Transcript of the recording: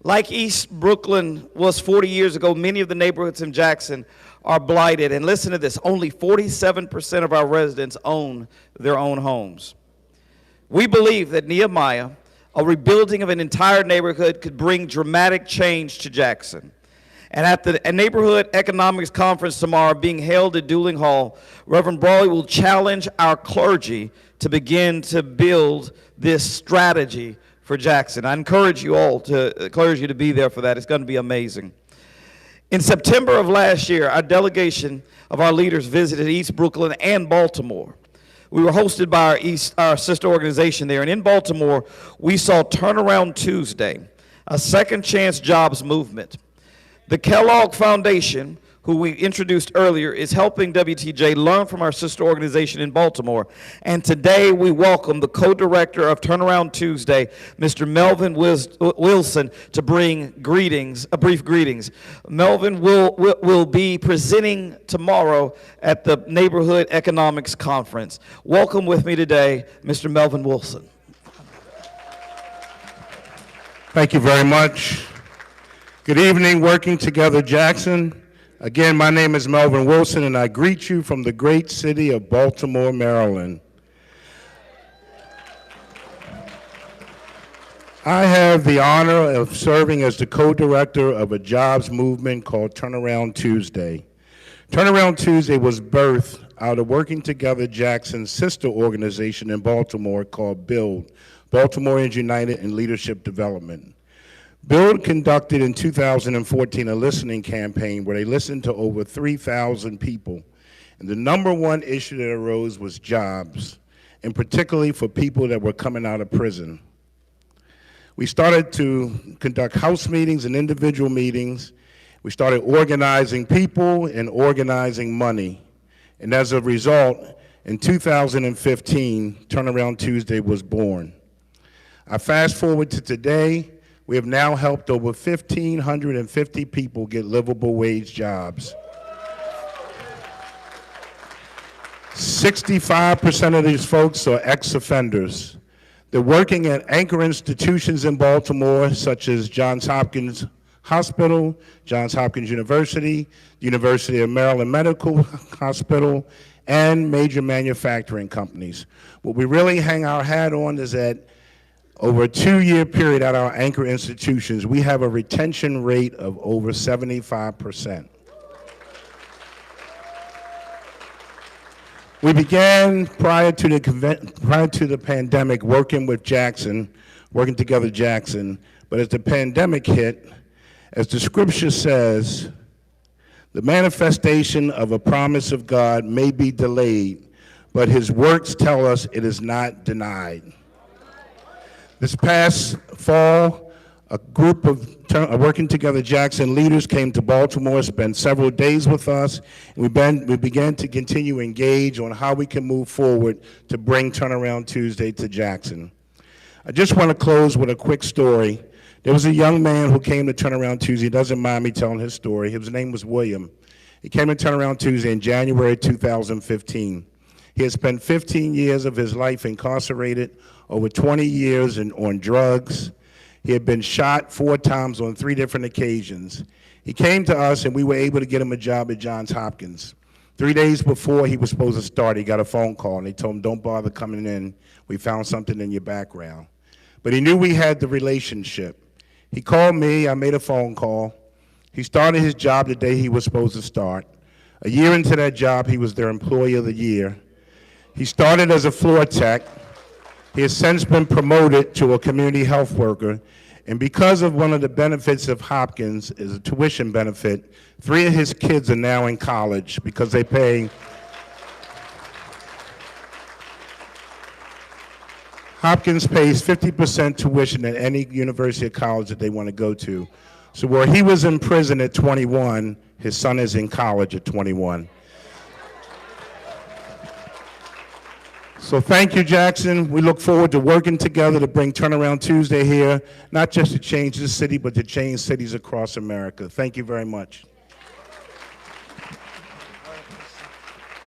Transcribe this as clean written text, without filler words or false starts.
Like East Brooklyn was 40 years ago, many of the neighborhoods in Jackson are blighted. And listen to this, only 47% of our residents own their own homes. We believe that Nehemiah, a rebuilding of an entire neighborhood, could bring dramatic change to Jackson. And at the Neighborhood Economics Conference tomorrow being held at Dooling Hall, Reverend Brawley will challenge our clergy to begin to build this strategy for Jackson. I encourage you all to be there for that. It's going to be amazing. In September of last year, our delegation of our leaders visited East Brooklyn and Baltimore. We were hosted by our sister organization there. And in Baltimore, we saw Turnaround Tuesday, a second chance jobs movement. The Kellogg Foundation, who we introduced earlier, is helping WTJ learn from our sister organization in Baltimore. And today we welcome the co-director of Turnaround Tuesday, Mr. Melvin Wilson, to bring brief greetings. Melvin will be presenting tomorrow at the Neighborhood Economics Conference. Welcome with me today, Mr. Melvin Wilson. Thank you very much. Good evening, Working Together Jackson. Again, my name is Melvin Wilson, and I greet you from the great city of Baltimore, Maryland. I have the honor of serving as the co-director of a jobs movement called Turnaround Tuesday. Turnaround Tuesday was birthed out of Working Together Jackson's sister organization in Baltimore called BUILD, Baltimoreans United in Leadership Development. BUILD conducted in 2014 a listening campaign where they listened to over 3,000 people. And the number one issue that arose was jobs, and particularly for people that were coming out of prison. We started to conduct house meetings and individual meetings. We started organizing people and organizing money. And as a result, in 2015, Turnaround Tuesday was born. I fast forward to today. We have now helped over 1,550 people get livable wage jobs. 65% of these folks are ex-offenders. They're working at anchor institutions in Baltimore, such as Johns Hopkins Hospital, Johns Hopkins University, the University of Maryland Medical Hospital, and major manufacturing companies. What we really hang our hat on is that over a 2-year period at our anchor institutions, we have a retention rate of over 75%. We began prior to the pandemic working together Jackson, but as the pandemic hit, as the scripture says, the manifestation of a promise of God may be delayed, but his works tell us it is not denied. This past fall, a group of Working Together Jackson leaders came to Baltimore, spent several days with us, and we began to continue to engage on how we can move forward to bring Turnaround Tuesday to Jackson. I just want to close with a quick story. There was a young man who came to Turnaround Tuesday. He doesn't mind me telling his story. His name was William. He came to Turnaround Tuesday in January 2015. He had spent 15 years of his life incarcerated, over 20 years on drugs. He had been shot 4 times on 3 different occasions. He came to us and we were able to get him a job at Johns Hopkins. 3 days before he was supposed to start, he got a phone call and they told him, don't bother coming in. We found something in your background. But he knew we had the relationship. He called me, I made a phone call. He started his job the day he was supposed to start. A year into that job, he was their Employee of the Year. He started as a floor tech. He has since been promoted to a community health worker, and because of one of the benefits of Hopkins is a tuition benefit, 3 of his kids are now in college because they pay. Hopkins pays 50% tuition at any university or college that they want to go to. So where he was in prison at 21, his son is in college at 21. So thank you, Jackson. We look forward to working together to bring Turnaround Tuesday here, not just to change this city, but to change cities across America. Thank you very much.